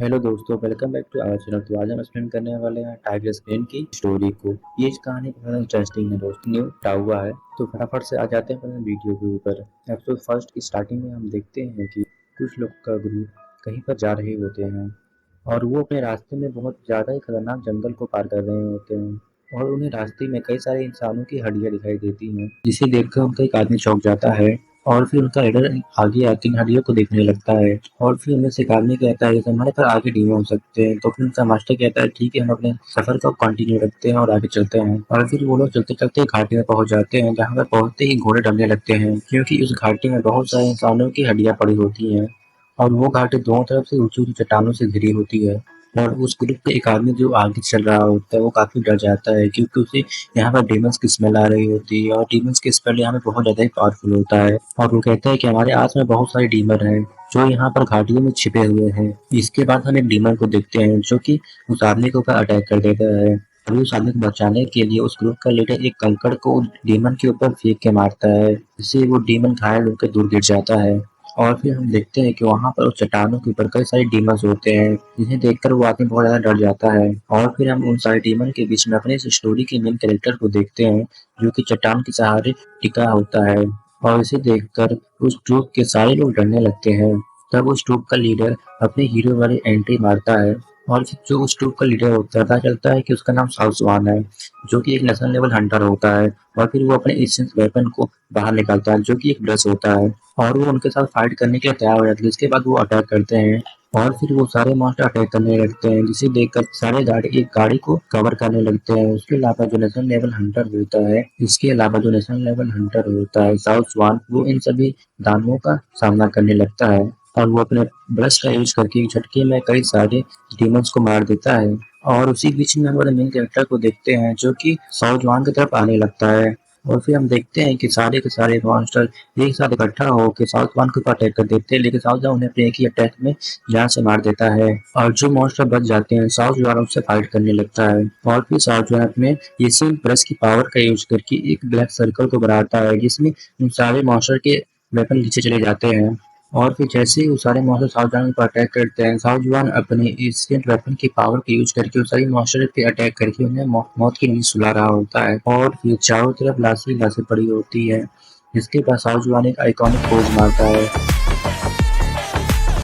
Hello दोस्तों, welcome back to our channel. तो आज हम एक्सप्लेन करने वाले हैं टाइगर स्पेन की स्टोरी को। ये कहानी बहुत इंटरेस्टिंग है दोस्तों, न्यू हुआ है। तो फटाफट से आ जाते हैं अपने वीडियो के ऊपर। एपिसोड फर्स्ट की स्टार्टिंग में हम देखते हैं कि कुछ लोग का ग्रुप कहीं पर जा रहे होते हैं और वो अपने रास्ते में बहुत ज़्यादा ही खतरनाक जंगल को पार कर रहे होते हैं और उन्हें रास्ते में कई सारे इंसानों की हड्डियां दिखाई देती हैं, जिसे देखकर उनका एक आदमी चौंक जाता है। और फिर उनका लीडर आगे आके इन हड्डियों को देखने लगता है और फिर उनमें से एक आदमी कहता है कि हमारे पर आगे डीमो हो सकते हैं। तो फिर उनका मास्टर कहता है ठीक है, हम अपने सफर को कंटिन्यू रखते हैं और आगे चलते हैं। और फिर वो लोग चलते चलते घाटी में पहुंच जाते हैं, जहाँ पर पहुंचते ही घोड़े डरने लगते हैं, क्योंकि उस घाटी में बहुत सारे इंसानों की हड्डियां पड़ी होती हैं और वो घाटी दोनों तरफ से ऊंची ऊंची चट्टानों से घिरी होती है। और उस ग्रुप के एक आदमी जो आगे चल रहा होता है वो काफी डर जाता है, क्योंकि उसे यहाँ पर डीमंस की स्मेल आ रही होती है और डीमंस की स्मेल यहाँ पे बहुत ज्यादा ही पावरफुल होता है। और वो कहता है कि हमारे आस में बहुत सारे डीमन हैं जो यहाँ पर घाटियों में छिपे हुए हैं। इसके बाद हम एक डीमन को देखते हैं जो कि उस आदमी के ऊपर अटैक कर देता है। अभी उस आदमी को बचाने के लिए उस ग्रुप का लीडर एक कंकड़ को डीमन के ऊपर फेंक के मारता है, जिससे वो डीमन घायल होकर दूर गिर जाता है। और फिर हम देखते हैं कि वहाँ पर उस चट्टानों के ऊपर कई सारे डीमंस होते हैं, जिन्हें देखकर वो आदमी बहुत ज़्यादा डर जाता है। और फिर हम उन सारे डीमन के बीच में अपने इस स्टोरी के मेन कैरेक्टर को देखते हैं, जो कि चट्टान के सहारे टिका होता है। और इसे देखकर उस ट्रूप के सारे लोग डरने लगते हैं। तब उस ट्रूप का लीडर अपने हीरो वाली एंट्री मारता है और फिर जो उस ट्रूप का लीडर होता है, पता चलता है कि उसका नाम साउथ स्वान है, जो कि एक नेशनल लेवल हंटर होता है। और फिर वो अपने एशियन वेपन को बाहर निकालता है, जो कि एक ब्रश होता है, और वो उनके साथ फाइट करने के लिए तैयार हो जाते हैं। इसके बाद वो अटैक करते हैं और फिर वो सारे मॉन्स्टर अटैक करने लगते हैं, जिसे देखकर सारे गाड़ी एक गाड़ी को कवर करने लगते हैं। उसके अलावा जो नेशनल लेवल हंटर होता है इसके अलावा जो नेशनल लेवल हंटर होता है साउथ स्वान, वो इन सभी दानवों का सामना करने लगता है और वो अपने ब्रश का यूज करके एक झटके में कई सारे डीमंस को मार देता है। और उसी बीच में हमारे मेन कैरेक्टर को देखते हैं, जो कि साउथ जवान की तरफ आने लगता है। और फिर हम देखते हैं कि सारे के सारे मॉन्स्टर एक साथ इकट्ठा होकर साउथ वन के ऊपर अटैक कर देते हैं, लेकिन साउथ वन उन्हें अपने एक ही अटैक में जान से मार देता है। और जो मॉन्स्टर बच जाते हैं साउथ वन उससे फाइट करने लगता है और फिर साउथ वन अपने इसी ब्रश की पावर का यूज करके एक ब्लैक सर्कल को बनाता है, जिसमें उन सारे मॉन्स्टर के वेपन नीचे चले जाते हैं। और फिर जैसे ही वो सारे मॉन्स्टर साउथ जवान पर अटैक करते हैं, साउथ जवान अपने एशियंट वेपन की पावर का यूज करके उस सारी मॉन्स्टर पे अटैक करके उन्हें मौत की नींद सुला रहा होता है। और फिर चारों तरफ लाशें ही लाशें पड़ी होती है। जिसके बाद साउथ जवान एक आइकॉनिक पोज मारता है।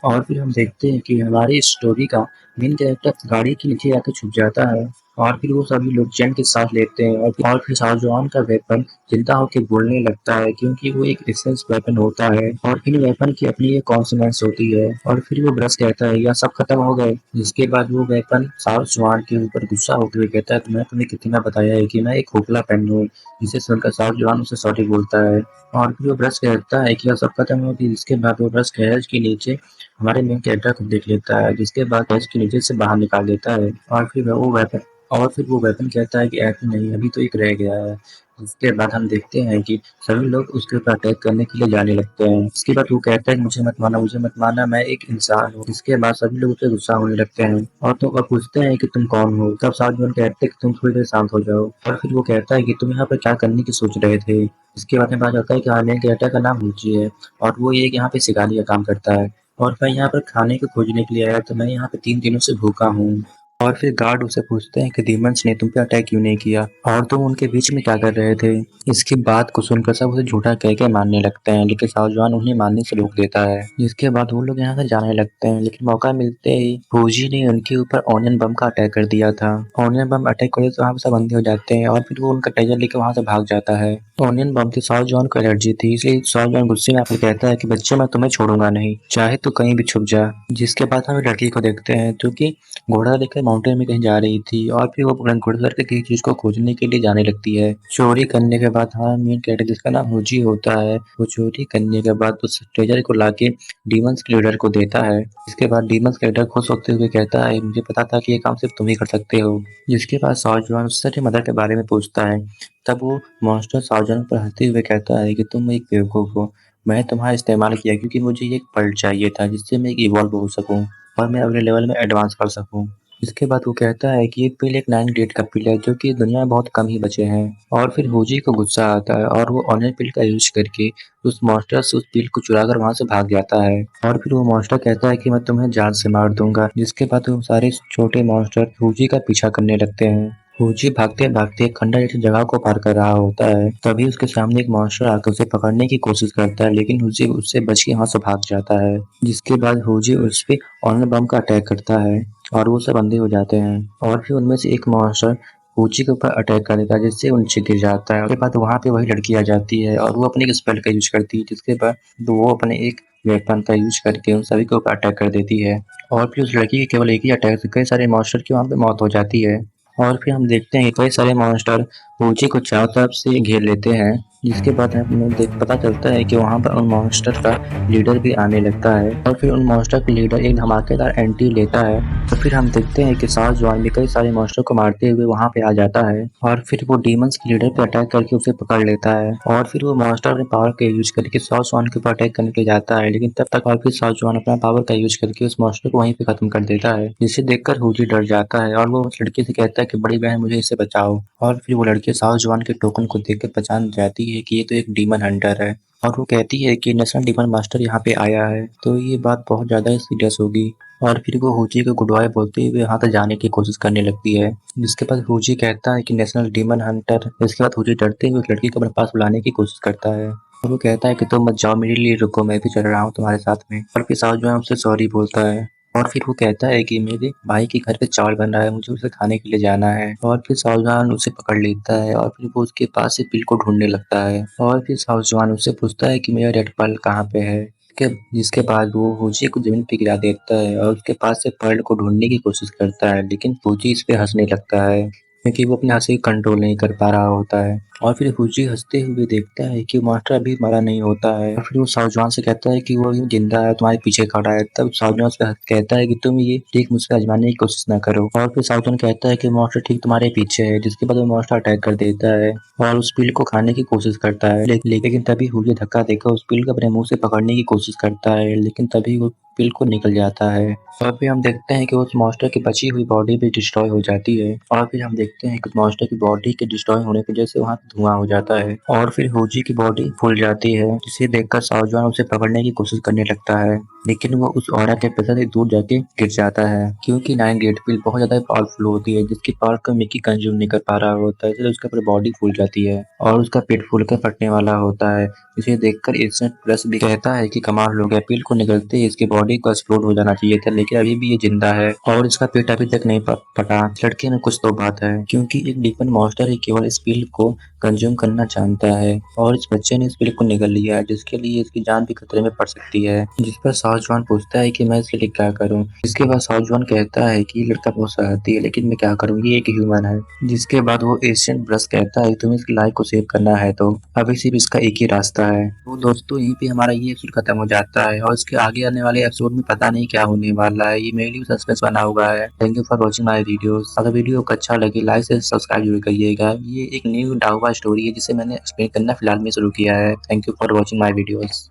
और फिर हम देखते हैं कि हमारी स्टोरी का मेन कैरेक्टर गाड़ी के नीचे आकर छुप जाता है और फिर वो सभी लोग चैन के साथ लेते हैं और फिर शाहजहान का वेपन जिंदा होकर बोलने लगता है, क्योंकि वो एक एसेंस वेपन होता है और इन वेपन की अपनी एक कॉन्सोनेंस होती है। और फिर वो ब्रश कहता है यह सब खत्म हो गए। जिसके बाद वो वेपन शाहजहान के ऊपर गुस्सा होकर हुए कहता है तुम्हें तुम्हें कितना बताया है कि मैं एक खोखला पेन हूँ। जिसे सुनकर शाहजहान उसे सॉरी बोलता है और फिर वो ब्रश कहता है कि यह सब खत्म हो गई। जिसके बाद वो ब्रश गैरेज के नीचे हमारे मेन कैरेक्टर को देख लेता है, जिसके बाद गैरेज के नीचे से बाहर निकाल देता है। और फिर वो वेपन कहता है कि ऐसे नहीं, अभी तो एक रह गया है। उसके बाद हम देखते हैं कि सभी लोग उसके ऊपर अटैक करने के लिए जाने लगते हैं। इसके बाद वो कहता है मुझे मत मारना, मुझे मत मारना, मैं एक इंसान हूँ। इसके बाद सभी लोग उससे गुस्सा होने लगते हैं और तो और पूछते हैं कि तुम कौन हो। तब साउथ कहते हैं कि तुम थोड़ी देर शांत हो जाओ। और फिर वो कहता है कि तुम यहाँ पर क्या करने की सोच रहे थे। इसके बाद में पता चलता है कि मेन कैरेक्टर का नाम रुचि है और वो ये यहाँ पे शिकारी का काम करता है। और मैं यहाँ पर खाने को खोजने के लिए आया, तो मैं यहाँ पे 3 दिनों से भूखा हूँ। और फिर गार्ड उसे पूछते हैं कि डीमंस ने तुम पे अटैक क्यों नहीं किया और तुम उनके बीच में क्या कर रहे थे। इसकी बात को सुनकर सब उसे झूठा कह के मारने लगते हैं, लेकिन साउजवान उन्हें मारने से रोक देता है। जिसके बाद वो लोग यहाँ से जाने लगते हैं, लेकिन मौका मिलते ही फौजी ने उनके ऊपर ऑनियन बम का अटैक कर दिया था। ऑनियन बम अटैक करे तो वहाँ पे सब बंदे हो जाते हैं और फिर वो उनका टेजर लेकर वहाँ से भाग जाता है। ऑनियन बम से साउजवान को एलर्जी थी, इसलिए साउजवान गुस्से में आकर कहता है कि बच्चे मैं तुम्हें छोड़ूंगा नहीं, चाहे तो कहीं भी छुप जा। जिसके बाद हम एक लड़की को देखते हैं जो कि घोड़ा लेकर माउंटेन में कहीं जा रही थी और फिर वो अपना घोड़ा करके किसी चीज को खोजने के लिए जाने लगती है। चोरी करने के बाद हमारा मेन कैरेक्टर जिसका नाम हुजी होता है, वो चोरी करने के बाद उस ट्रेजर को लाके डीमंस के लीडर को देता है। इसके बाद डीमंस का लीडर खुश होते हुए कहता है मुझे पता था कि ये काम सिर्फ तुम ही कर सकते हो। जिसके बाद साउजवान उससे अपनी मदर के बारे में पूछता है। तब वो मॉन्स्टर साउजवान पर हंसते हुए कहता है कि तुम एक बेवकूफ हो, मैं तुम्हारा इस्तेमाल किया क्योंकि मुझे ये एक पल्ट चाहिए था जिससे मैं एक इवॉल्व हो सकूं और मैं अगले लेवल में एडवांस कर सकूं। इसके बाद वो कहता है कि ये पिल एक 9 ग्रेड का पिल है जो कि दुनिया में बहुत कम ही बचे हैं। और फिर होजी को गुस्सा आता है और वो ऑनलाइन पिल का यूज करके उस मॉन्स्टर से उस पिल को चुराकर वहां से भाग जाता है। और फिर वो मॉन्स्टर कहता है कि मैं तुम्हें जान से मार दूंगा, जिसके बाद वो सारे छोटे मॉन्स्टर होजी का पीछा करने लगते हैं। होजी भागते भागते एक खंडर जैसी जगह को पार कर रहा होता है, तभी उसके सामने एक मॉन्स्टर आकर उसे पकड़ने की कोशिश करता है, लेकिन होजी उससे बच के वहां से भाग जाता है। जिसके बाद होजी उस पे ऑनलाइन बम का अटैक करता है और वो सब अंधे हो जाते हैं। और फिर उनमें से एक मॉन्स्टर ऊंची के ऊपर अटैक कर देता है, जिससे वो नीचे गिर जाता है। उसके बाद वहां पे वही लड़की आ जाती है और वो अपने एक स्पेल का यूज करती है, जिसके बाद वो अपने एक वेपन का यूज करके उन सभी के ऊपर अटैक कर देती है। और फिर उस लड़की के केवल एक ही अटैक से कई सारे मॉन्स्टर की वहां पे मौत हो जाती है। और फिर हम देखते हैं कि कई सारे मॉन्स्टर ऊंची को चारों तरफ से घेर लेते हैं। जिसके बाद हमें पता चलता है कि वहां पर उन मॉन्स्टर का लीडर भी आने लगता है और फिर उन मॉन्स्टर का लीडर एक धमाकेदार एंट्री लेता है। तो फिर हम देखते हैं कि साउथ जवान भी कई सारे मॉन्स्टर को मारते हुए वहां पे आ जाता है और फिर वो डीमंस के लीडर पे अटैक करके उसे पकड़ लेता है। और फिर वो मॉन्स्टर अपने पावर का यूज करके साउथ जवान के ऊपर अटैक करने के लिए जाता है, लेकिन तब तक और फिर साउथ जवान अपना पावर का यूज करके उस मॉन्स्टर को वहीं पे खत्म कर देता है, जिसे देखकर हुजी डर जाता है और वो उस लड़की से कहता है कि बड़ी बहन मुझे इससे बचाओ। और फिर वो लड़की साउथ जवान के टोकन को देखकर पहचान जाती है कि ये तो एक डीमन हंटर है और वो कहती है कि नेशनल डीमन मास्टर यहाँ पे आया है, तो ये बात बहुत ज्यादा सीरियस होगी। और फिर वो हुजी को गुड बाय बोलते हुए वहां तक जाने की कोशिश करने लगती है। जिसके बाद हुजी कहता है कि नेशनल डीमन हंटर। इसके बाद हुजी डरते हुए उस लड़की को अपने पास बुलाने की कोशिश करता है और वो कहता है कि तुम मत जाओ, मेरे लिए रुको, मैं भी चल रहा हूँ तुम्हारे साथ में। और फिर साउथ जो है उससे सॉरी बोलता है और फिर वो कहता है कि मेरे भाई के घर पे चावल बन रहा है, मुझे उसे खाने के लिए जाना है। और फिर शाहजहान उसे पकड़ लेता है और फिर वो उसके पास से बिल को ढूंढने लगता है और फिर शाहजहान उससे पूछता है कि मेरा रेड पर्ल कहाँ पे है। जिसके बाद वो होजी को जमीन पे गिरा देता है और उसके पास से पर्ल को ढूंढने की कोशिश करता है, लेकिन होजी इस पे हंसने लगता है क्योंकि वो अपने हंसी कंट्रोल नहीं कर पा रहा होता है। और फिर हुजी हंसते हुए देखता है कि मास्टर अभी मरा नहीं होता है और फिर वो साउजवान से कहता है कि वो यूं जिंदा है, तुम्हारे पीछे खड़ा है। तब साउजवान से कहता है कि तुम ये ठीक मुझसे आजमाने की कोशिश ना करो। और फिर साउजवान कहता है कि मास्टर ठीक तुम्हारे पीछे है, जिसके बाद वो मास्टर अटैक कर देता है और उस पील को खाने की कोशिश करता है। लेकिन तभी हुजी धक्का देकर उस पील को अपने मुंह से पकड़ने की कोशिश करता है, लेकिन तभी वो पील को निकल जाता है। और फिर हम देखते हैं कि उस मॉन्स्टर की बची हुई बॉडी भी डिस्ट्रॉय हो जाती है और फिर हम देखते हैं कि उस मॉन्स्टर की बॉडी के डिस्ट्रॉय होने की वजह से वहाँ धुआं हो जाता है और फिर होजी की बॉडी फूल जाती है, जिसे देखकर साउजवान उसे पकड़ने की कोशिश करने लगता है, लेकिन वो उस ऑरा के प्रेशर से दूर जाके गिर जाता है क्योंकि 9 ग्रेड पिल बहुत ज्यादा पावरफुल होती है, जिसकी पावर को मिकी कंज्यूम नहीं कर पा रहा होता है, इसलिए उसका पूरी बॉडी फूल जाती है और उसका पेट फूल कर फटने वाला होता है। इसे देखकर इंस्टेंट प्लस भी कहता है कि कमाल हो गया, पिल को निकलते ही इसकी बॉडी को एक्सप्लोड हो जाना चाहिए था, लेकिन अभी भी ये जिंदा है और इसका पेट अभी तक नहीं फटा। लड़के में कुछ तो बात है क्योंकि एक डीपन मॉन्स्टर ही केवल इस पिल को कंज्यूम करना जानता है और इस बच्चे ने इस पिल को निगल लिया है, जिसके लिए इसकी जान भी खतरे में पड़ सकती है। जिस पर साउजवान पूछता है कि मैं इसके लिए क्या करूं। इसके बाद साउजवान कहता है कि ये लड़का बहुत शरारती है, लेकिन मैं क्या करूं, ये एक ह्यूमन है। जिसके बाद वो एशियन ब्रश कहता है तुम्हें इसकी लाइफ को सेव करना है तो अभी सिर्फ इसका एक ही रास्ता है। तो दोस्तों यहीं पे हमारा ये एपिसोड खत्म हो जाता है और इसके आगे आने वाले एपिसोड में पता नहीं क्या होने वाला है, ये मेरे लिए सस्पेंस बना हुआ है। Thank you for watching my videos. अगर वीडियो को अच्छा लगे लाइक से सब्सक्राइब जरूर करिएगा। ये एक न्यू डाउवा स्टोरी है जिसे मैंने एक्सप्लेन करना फिलहाल में शुरू किया है। Thank you for watching my videos.